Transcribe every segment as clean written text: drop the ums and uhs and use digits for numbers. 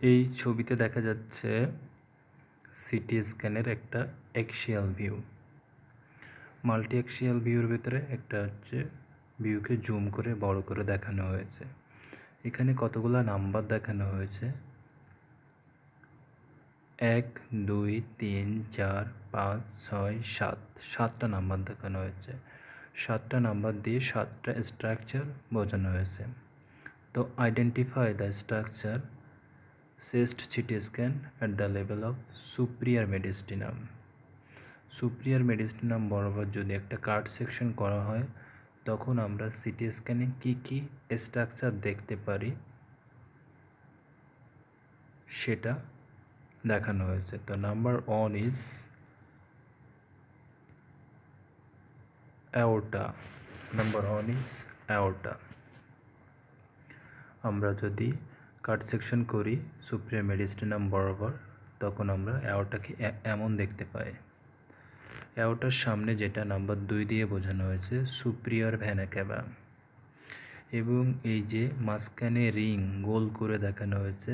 এই ছবিতে দেখা যাচ্ছে সিটি স্ক্যানের একটা অ্যাক্সিয়াল ভিউ। মাল্টি অ্যাক্সিয়াল ভিউর ভিতরে একটা হচ্ছে ভিউকে জুম করে বড় করে দেখানো হয়েছে। এখানে কতগুলো নাম্বার দেখানো হয়েছে, 1 2 3 4 5 6 7, 7টা নাম্বার দেখানো হয়েছে। 7টা নাম্বার দিয়ে 7টা স্ট্রাকচার বোঝানো হয়েছে। তো identify the structure CT scan at the level of superior mediastinum. Superior mediastinum বরাবর যদি একটা কাট সেকশন করা হয় তখন আমরা সিটি স্ক্যানে কী কী স্ট্রাকচার দেখতে পারি সেটা দেখানো হয়েছে। তো number 1 is aorta. Number 1 is aorta. আমরা যদি কাট সেকশন করি সুপিরিয়র মেডিস্টিনাম বরাবর তখন আমরা অ্যাওর্টাকে এমন দেখতে পাই। অ্যাওর্টার সামনে যেটা নাম্বার 2 দিয়ে বোঝানো হয়েছে সুপিরিয়র ভেনা ক্যাভা, এবং এই যে মাঝখানে রিং গোল করে দেখানো হয়েছে,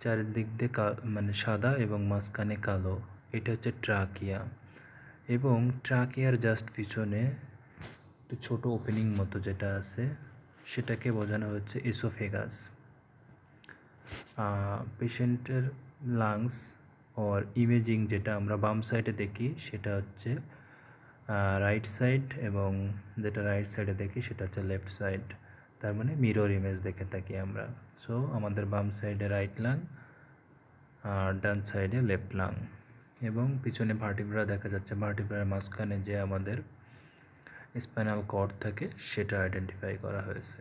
চারিদিক দিয়ে মানে সাদা এবং মাঝখানে কালো, এটা হচ্ছে ট্রাকিয়া। এবং ট্রাকিয়ার জাস্ট পিছনে একটু ছোট ওপেনিং মতো যেটা আছে সেটাকে বোঝানো হচ্ছে এসোফেগাস। পেশেন্টের লাংস ওর ইমেজিং যেটা আমরা বাম সাইডে দেখি সেটা হচ্ছে রাইট সাইড, এবং যেটা রাইট সাইডে দেখি সেটা হচ্ছে লেফট সাইড। তার মানে মিরর ইমেজ দেখে থাকি আমরা। সো আমাদের বাম সাইডে রাইট লাং আর ডান সাইডে লেফট লাং, এবং পিছনে ভার্টিব্রা দেখা যাচ্ছে। ভার্টিব্রার মাঝখানে যে আমাদের স্পাইনাল কর্ড থাকে সেটা আইডেন্টিফাই করা হয়েছে।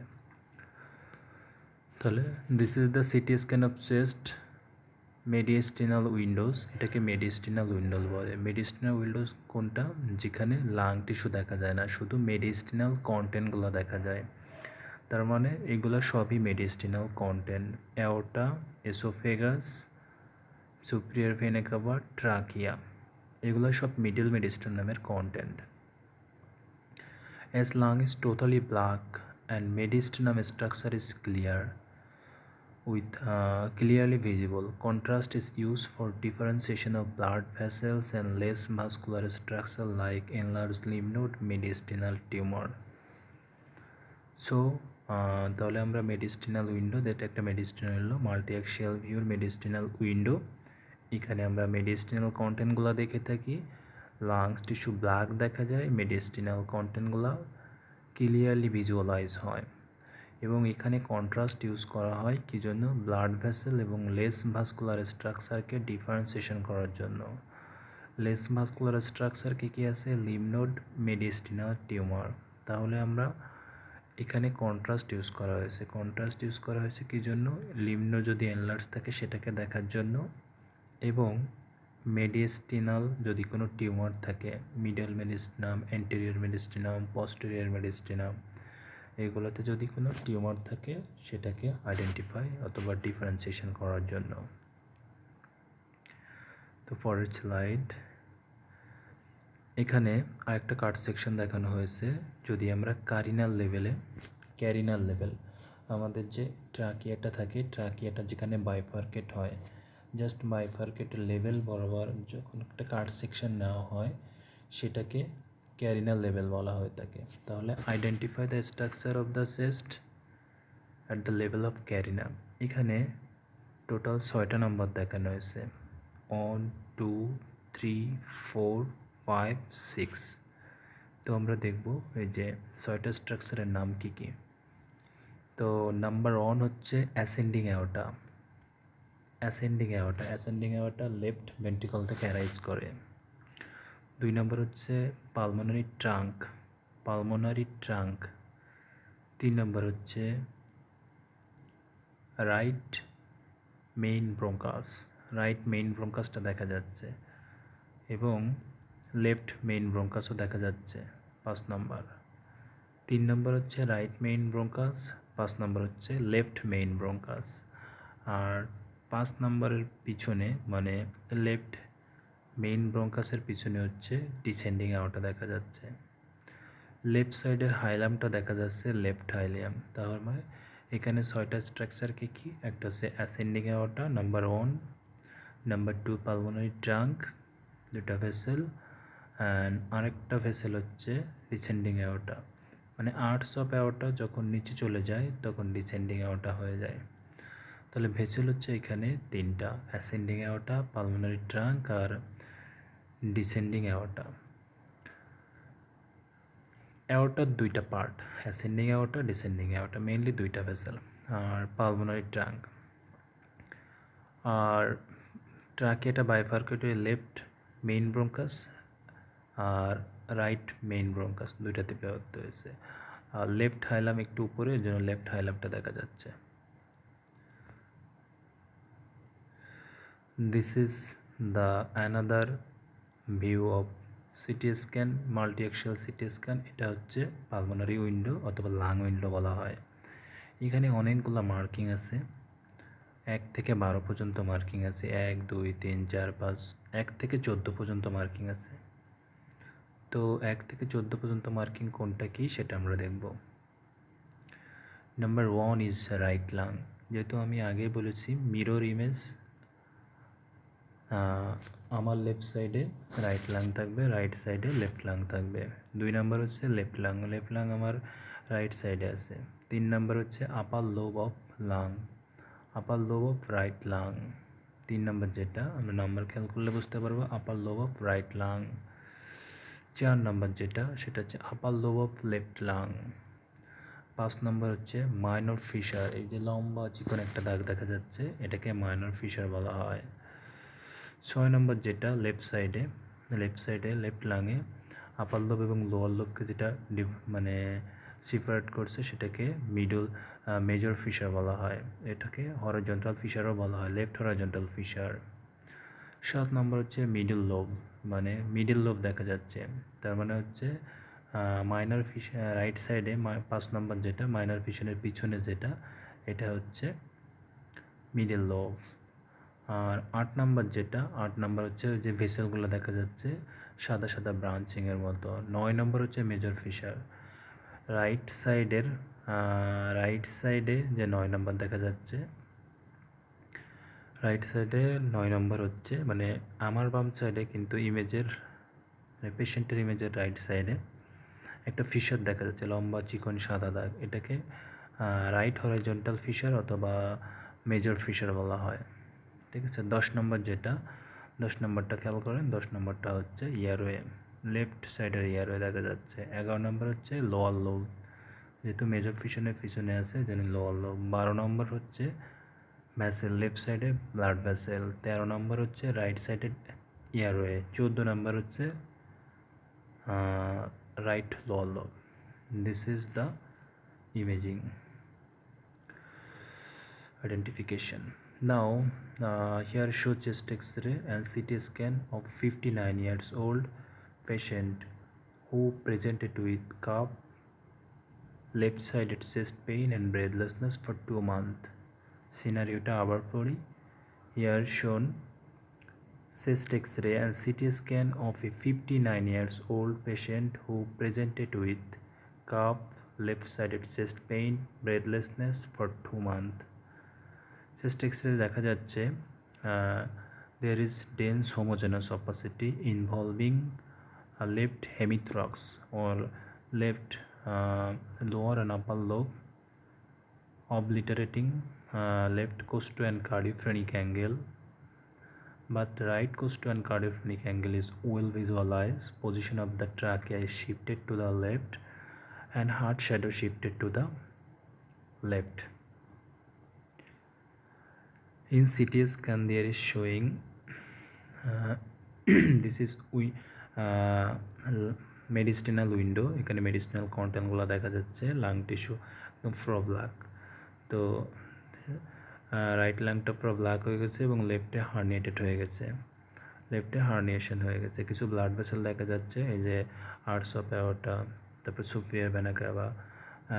তাহলে this is the CT scan of chest mediastinal windows. এটাকে মেডিস্টিনাল উইন্ডোজ বলে। মেডিস্টিনাল উইন্ডোজ কোনটা? যেখানে লাং টিস্যু দেখা যায় না, শুধু মেডিস্টিনাল কন্টেন্টগুলো দেখা যায়। তার মানে এগুলো সবই mediastinal content. Aorta, oesophagus, superior vena cava, trachea, এগুলো সব মিডল মেডিস্টিনামের content. As lung is totally black and mediastinum structure is clear with clearly visible. Contrast is used for differentiation of blood vessels and less muscular structure like enlarged lymph node, mediastinal tumor. So তাহলে আমরা মেডিস্টিনাল window, যেটা একটা মেডিস্টিনাল window, multi axial ভিউর মেডিস্টিনাল window, এখানে আমরা মেডিস্টিনাল কন্টেন্টগুলো দেখে থাকি। লাংস টিস্যু ব্ল্যাক দেখা যায়, মেডিস্টিনাল কন্টেন্টগুলো ক্লিয়ারলি ভিজুয়ালাইজ হয়। এবং এখানে কন্ট্রাস্ট ইউজ করা হয় কী জন্য? ব্লাড ভেসেল এবং লেস ভাস্কুলার স্ট্রাকচারকে ডিফারেন্সিয়েশন করার জন্য। লেস ভাস্কুলার স্ট্রাকচার কী কী আছে? Lymph node, mediastinal tumour. তাহলে আমরা এখানে কন্ট্রাস্ট ইউজ করা হয়েছে। কন্ট্রাস্ট ইউজ করা হয়েছে কী জন্য? লিম্ফ নোড যদি এনলার্জ থাকে সেটাকে দেখার জন্য, এবং মেডিস্টিনাল যদি কোনো টিউমার থাকে, মিডল মেডিস্টিনাম, অ্যান্টেরিয়র মেডিস্টিনাম, পস্টেরিয়র মেডিস্টিনাম, এগুলোতে যদি কোনো টিউমার থাকে সেটাকে আইডেন্টিফাই অথবা ডিফারেন্সিয়েশন করার জন্য। তো পরের স্লাইড, এখানে আরেকটা কাট সেকশন দেখানো হয়েছে। যদি আমরা ক্যারিনাল লেভেল আমাদের যে ট্রাকিয়াটা থাকে, ট্রাকিয়াটা যেখানে বাইফার্কেট হয়, জাস্ট বাইফার্কেট লেভেল বরাবর যখন একটা কাট সেকশন নেওয়া হয় সেটাকে ক্যারিনাল লেভেল বলা হয়ে থাকে। তাহলে identify the structure of the chest at the level of corona. এখানে টোটাল 6টা নাম্বার দেখানো হয়েছে, 1 2 3 4 5 6। তো আমরা দেখব এই যে 6টা স্ট্রাকচারের নাম কী কী। তো নাম্বার 1 হচ্ছে ascending aorta. Ascending aorta left ventricle থেকে অ্যারাইজ করে। 2 নম্বর হচ্ছে পালমোনারি ট্রাঙ্ক। 3 নম্বর হচ্ছে রাইট মেইন ব্রঙ্কাসটা দেখা যাচ্ছে, এবং লেফট মেইন ব্রঙ্কাসও দেখা যাচ্ছে 5 নম্বর। 3 নম্বর হচ্ছে রাইট মেইন ব্রঙ্কাস, 5 নম্বর হচ্ছে লেফট মেইন ব্রঙ্কাস। আর 5 নম্বরের পিছনে মানে লেফট মেইন ব্রঙ্কাসের পিছনে হচ্ছে ডিসেন্ডিং অ্যাওর্টা দেখা যাচ্ছে। লেফট সাইডের হাইলামটা দেখা যাচ্ছে লেফট হাইলিয়াম। তাহলে এখানে 6টা স্ট্রাকচার কি কি? একটা হচ্ছে ascending aorta number 1, number 2 pulmonary trunk, দুটা ভেসেল, অ্যান্ড আরেকটা ভেসেল হচ্ছে ডিসেন্ডিং অ্যাওর্টা। মানে আর্টস অফ অ্যাওর্টা যখন নিচে চলে যায় তখন ডিসেন্ডিং অ্যাওর্টা হয়ে যায়। তাহলে ভেসেল হচ্ছে এখানে 3টা, অ্যাসেন্ডিং অ্যাওর্টা, পালমোনারি ট্রাঙ্ক আর ডিসেন্ডিং অ্যাওর্টা। অ্যাওর্টার 2টা part, ascending aorta, descending aorta, mainly 2টা ভেসেল আর পালমোনারি ট্রাঙ্ক। আর ট্রাকিয়াটা বাইফার্কেটেড লেফট মেইন ব্রঙ্কাস আর রাইট মেইন ব্রঙ্কাস, দুইটাতে বিভক্ত হয়েছে। আর লেফট হাইলাম একটু উপরে, এর জন্য লেফট হাইলামটা দেখা যাচ্ছে। This is the another view of CT scan, multi axial CT scan. এটা হচ্ছে পালমোনারি উইন্ডো অথবা লাং উইন্ডো বলা হয়। এখানে অনেকগুলো মার্কিং আছে, 1 থেকে 12 পর্যন্ত মার্কিং আছে, 1 2 3 4 5, 1 থেকে 14 পর্যন্ত মার্কিং আছে। তো 1 থেকে 14 পর্যন্ত মার্কিং কোনটা কি সেটা আমরা দেখব। Number 1 is right lung. যেহেতু আমি আগে বলেছি মিরর ইমেজ, আমার লেফট সাইডে রাইট লাং থাকবে, রাইট সাইডে লেফট লাং থাকবে। 2 নাম্বার হচ্ছে লেফট লাং, লেফট লাং আমার রাইট সাইডে আছে। 3 নাম্বার হচ্ছে upper lobe of lung, upper lobe of right lung. 3 number যেটা আমরা নাম্বার খেয়াল করলে বুঝতে পারবো, upper lobe of right lung. 4 number যেটা সেটা হচ্ছে upper lobe of left lung. 5 number হচ্ছে মাইনর ফিশার, এই যে লম্বা চিকন একটা দাগ দেখা যাচ্ছে এটাকে মাইনর ফিশার বলা হয়। 6 নম্বর যেটা লেফট সাইডে লেফট লাংয়ে আপার লোব এবং লোয়ার লোবকে যেটা মানে সেপারেট করছে সেটাকে মেজর ফিশার বলা হয়। এটাকে হরাইজন্টাল ফিশারও বলা হয়, লেফট হরাইজন্টাল ফিশার। 7 নম্বর হচ্ছে মিডল লোব, মানে মিডল লোব দেখা যাচ্ছে, তার মানে হচ্ছে মাইনর ফিশার রাইট সাইডে 5 নম্বর যেটা মাইনর ফিশারের পিছনে যেটা, এটা হচ্ছে মিডল লোব। আর 8 নাম্বার যেটা, 8 নাম্বার হচ্ছে যে ভেসেলগুলো দেখা যাচ্ছে সাদা সাদা ব্রাঞ্চিংয়ের মতো। 9 নম্বর হচ্ছে মেজর ফিশার। রাইট সাইডে যে 9 নম্বর দেখা যাচ্ছে, রাইট সাইডে 9 নম্বর হচ্ছে মানে আমার বাম সাইডে, কিন্তু ইমেজের মানে পেশেন্টের ইমেজের রাইট সাইডে একটা ফিশার দেখা যাচ্ছে, লম্বা চিকন সাদা দাগ, এটাকে রাইট হরাইজন্টাল ফিশার অথবা মেজর ফিশার বলা হয়। ঠিক আছে। 10 নম্বর যেটা, 10 নম্বরটা খেয়াল করেন, 10 নম্বরটা হচ্ছে ইয়ারওয়ে, লেফট সাইডের ইয়ারওয়ে দেখা যাচ্ছে। 11 নম্বর হচ্ছে লোয়ার লোব, যেহেতু মেজর ফিশনের পিছনে আছে যেন লোয়ার লোব। 12 নম্বর হচ্ছে ভ্যাসেল, লেফট সাইডে ব্লাড ভ্যাসেল। 13 নম্বর হচ্ছে রাইট সাইডে ইয়ারওয়ে। 14 নম্বর হচ্ছে right lower lobe. This is the imaging identification. Now here show chest x-ray and CT scan of 59 years old patient who presented with cough, left sided chest pain and breathlessness for 2 months. Scenario ta abar pori. Here shown chest x-ray and CT scan of a 59 years old patient who presented with cough, left sided chest pain, breathlessness for 2 months. Chest X ray দেখা যাচ্ছে there is dense homogeneous opacity involving a left hemithorax or left lower and upper lobe, obliterating left costo and cardiophrenic angle, but right costo and cardiophrenic angle is well visualized. Position of the trachea is shifted to the left and heart shadow shifted to the left. In CT scan there is showing this is mediastinal window, এখানে mediastinal কন্টেন্টগুলো দেখা যাচ্ছে, lung tissue একদম পুরো black. তো right লাংটা পুরো black হয়ে গেছে এবং লেফটে হার্নিয়েটেড হয়ে গেছে, লেফটে হার্নিয়েশন হয়ে গেছে। কিছু ব্লাড ভেসেল দেখা যাচ্ছে, এই যে আর্টস অফ অ্যাওর্টা, তারপর superior vena CAVA,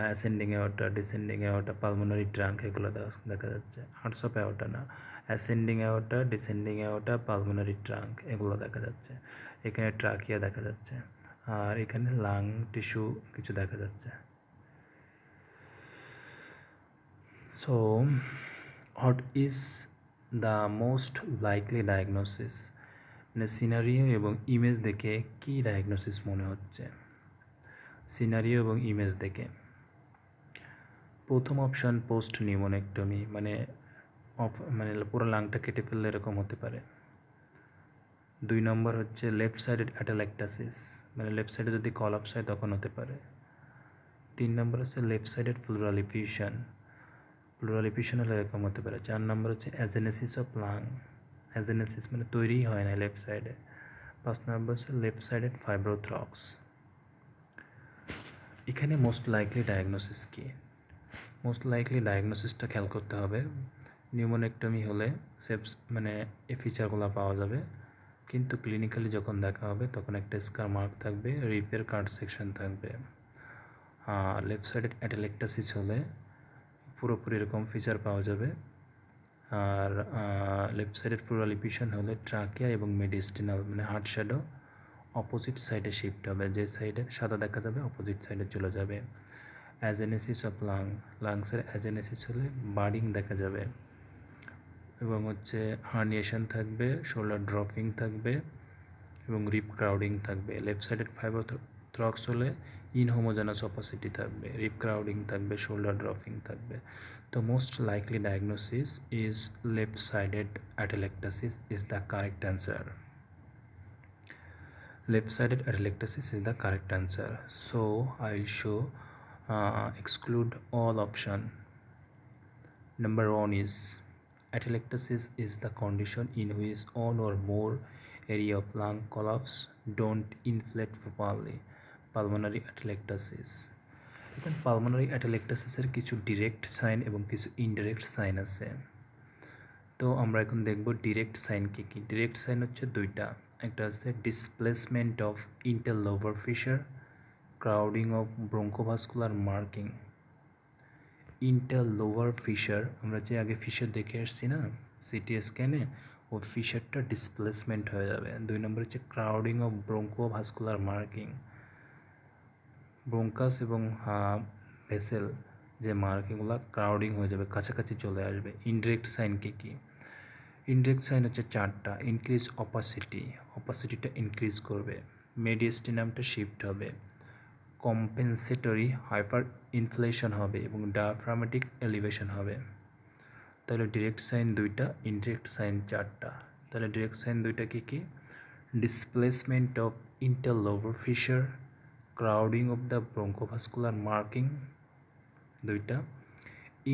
ascending aorta, descending aorta, pulmonary trunk, এগুলো দেখা যাচ্ছে। আর্টস অফ অ্যাওর্টা না, ascending aorta, descending aorta, pulmonary trunk, এগুলো দেখা যাচ্ছে। এখানে ট্রাকিয়া দেখা যাচ্ছে আর এখানে লাং টিস্যু কিছু দেখা যাচ্ছে। So what is the most likely diagnosis? মানে সিনারিও এবং ইমেজ দেখে কি ডায়াগনোসিস মনে হচ্ছে? সিনারিও এবং ইমেজ দেখে প্রথম অপশান পোস্ট নিউমোনেক্টমি, মানে পুরো লাংটা কেটে ফেললে এরকম হতে পারে। 2 নম্বর হচ্ছে লেফট সাইডেড অ্যাটালেক্টাসিস, মানে লেফট সাইডে যদি কলাপস হয় তখন হতে পারে। 3 নম্বর হচ্ছে লেফট সাইডেড প্লুরাল এফিউশন, প্লুরাল এফিউশন হলে এরকম হতে পারে। 4 নম্বর হচ্ছে অ্যাজেনেসিস অফ লাং, অ্যাজেনেসিস মানে তৈরিই হয় না লেফট সাইডে। 5 নম্বর হচ্ছে লেফট সাইডেড ফাইব্রোথ্রক্স। এখানে মোস্ট লাইকলি ডায়াগনোসিস কি? মোস্ট লাইকলি ডায়াগনোসিসটা খেয়াল করতে হবে। নিউমোনেক্টমি হলে মানে এই ফিচারগুলো পাওয়া যাবে, কিন্তু ক্লিনিক্যালি যখন দেখা হবে তখন একটা স্কার মার্ক থাকবে, রিপের কার্ড সেকশন থাকবে। লেফট সাইডেড অ্যাটালেক্টাসিস হলে পুরোপুরি এরকম ফিচার পাওয়া যাবে। আর লেফট সাইডেড প্লুরাল এফিউশন হলে ট্রাকিয়া এবং মেডিস্টিনাল মানে হার্ট শ্যাডো অপোজিট সাইডে শিফট হবে, যে সাইডে সাদা দেখা যাবে অপোজিট সাইডে চলে যাবে। অ্যাজেনেসিস অফ লাংসের অ্যাজেনেসিস হলে বার্ডিং দেখা যাবে এবং হচ্ছে হার্নিয়েশন থাকবে, শোল্ডার ড্রপিং থাকবে এবং রিপ ক্রাউডিং থাকবে। লেফট সাইডেড ফাইব্রোথ্রক্স হলে ইনহোমোজেনাস অপাসিটি থাকবে, রিপ ক্রাউডিং থাকবে, শোল্ডার ড্রপিং থাকবে। তো most likely diagnosis is left sided atelectasis is the correct answer. Left-sided atelectasis is the correct answer. So I will show exclude all option. Number 1 is atelectasis is the condition in which one or more area of lung collapse don't inflate properly. Pulmonary atelectasis. এখন pulmonary অ্যাটালেক্টাসিসের কিছু direct sign এবং কিছু indirect sign আছে। তো আমরা এখন দেখব direct sign কি কি। ডিরেক্ট সাইন হচ্ছে দুইটা, একটা আছে displacement of interlobar fissure, crowding of bronchovascular marking. Interlobar fissure আমরা যে আগে ফিশার দেখে আসছি না সিটি স্ক্যানে, ও ফিশারটা ডিসপ্লেসমেন্ট হয়ে যাবে। 2 নম্বর হচ্ছে crowding of bronchovascular marking, bronchus এবং ভেসেল যে মার্কিংগুলো ক্রাউডিং হয়ে যাবে, কাছাকাছি চলে আসবে। ইনডিরেক্ট সাইন কি কি? ইনডিরেক্ট সাইন হচ্ছে 4টা। ইনক্রিজ অপাসিটিটা ইনক্রিজ করবে, মেডিস্টিনামটা শিফট হবে, কম্পেনসেটরি হাইপার ইনফ্লেশন হবে এবং ডায়াফ্রামেটিক এলিভেশন হবে। তাহলে ডিরেক্ট সাইন 2টা, ইনডিরেক্ট সাইন 4টা। তাহলে ডিরেক্ট সাইন 2টা কি কি? Displacement of interlobar fissure, crowding of the bronchovascular marking 2টা।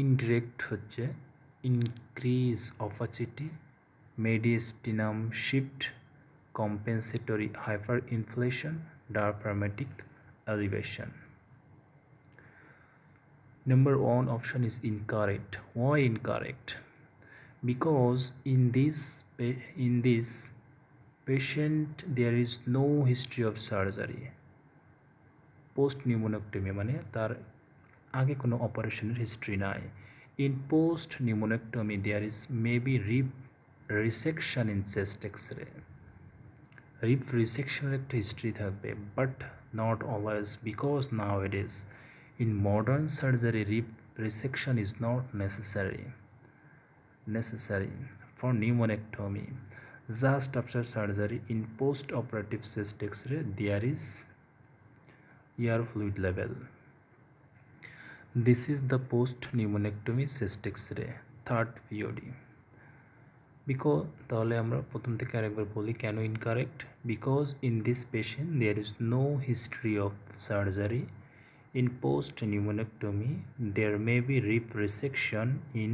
ইনডিরেক্ট হচ্ছে increase opacity, mediastinum shift, compensatory hyper inflation, diaphragmatic elevation. Number 1 option is incorrect. Why incorrect? Because in this patient there is no history of surgery. Post pneumonectomy মানে তার আগে কোনো অপারেশনের history নাই। In post pneumonectomy there is maybe rib resection in chest x-ray. রিপ রিসেকশনের একটা history থাকবে, but not always, because nowadays in modern surgery rib resection is not necessary for pneumonectomy. Just after surgery in post-operative chest x-ray there is air fluid level. This is the post-pneumonectomy chest x-ray, third POD. Because তাহলে আমরা প্রথম থেকে আরেকবার বলি কেন incorrect. Because in this patient there is no history of surgery. In post pneumonectomy there may be rib resection in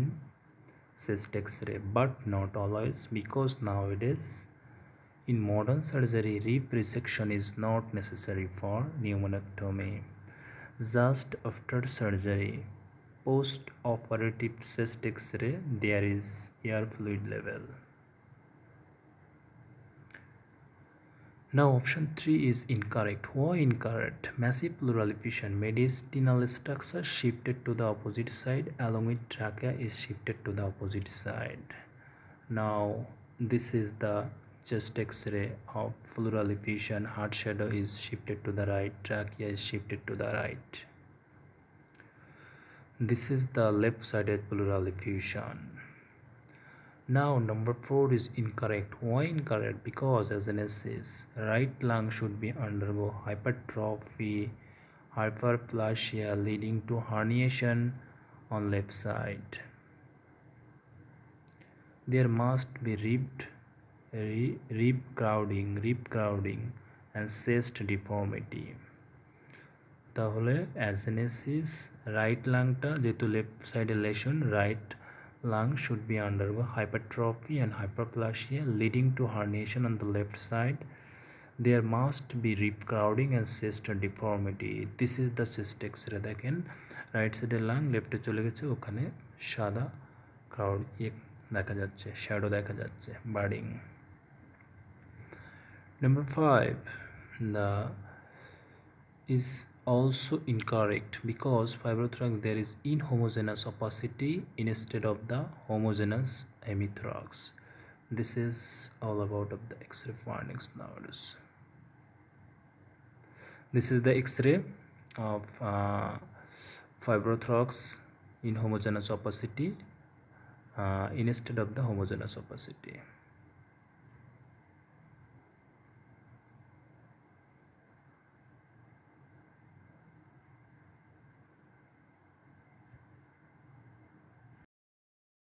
chest x-ray, but not always, because nowadays in modern surgery rib resection is not necessary for pneumonectomy. Just after surgery, post-operative chest x-ray there is air fluid level. Now option 3 is incorrect. Why incorrect? Massive pleural effusion, mediastinal structure shifted to the opposite side along with trachea is shifted to the opposite side. Now this is the chest x-ray of pleural effusion, heart shadow is shifted to the right, trachea is shifted to the right. This is the left-sided pleural effusion. Now number 4 is incorrect. Why incorrect? Because as an says, right lung should be undergo hypertrophy, hyperplasia leading to herniation on left side. There must be rib crowding and chest deformity. তাহলে agenesis right লাংটা যেহেতু left সাইডে lesion right lung should be undergo hypertrophy and hyperplasia leading to herniation on the left side. There must be rib crowding and chest deformity. This is the chest x-ray. দেখেন right সাইডের lung লেফটে চলে গেছে, ওখানে সাদা crowd দেখা যাচ্ছে, shadow দেখা যাচ্ছে, birding. Number 5, the is also incorrect because fibrothorax there is inhomogeneous opacity instead of the homogeneous hemithorax. This is all about of the X-ray findings nowadays. This is the X-ray of fibrothorax inhomogeneous opacity instead of the homogeneous opacity.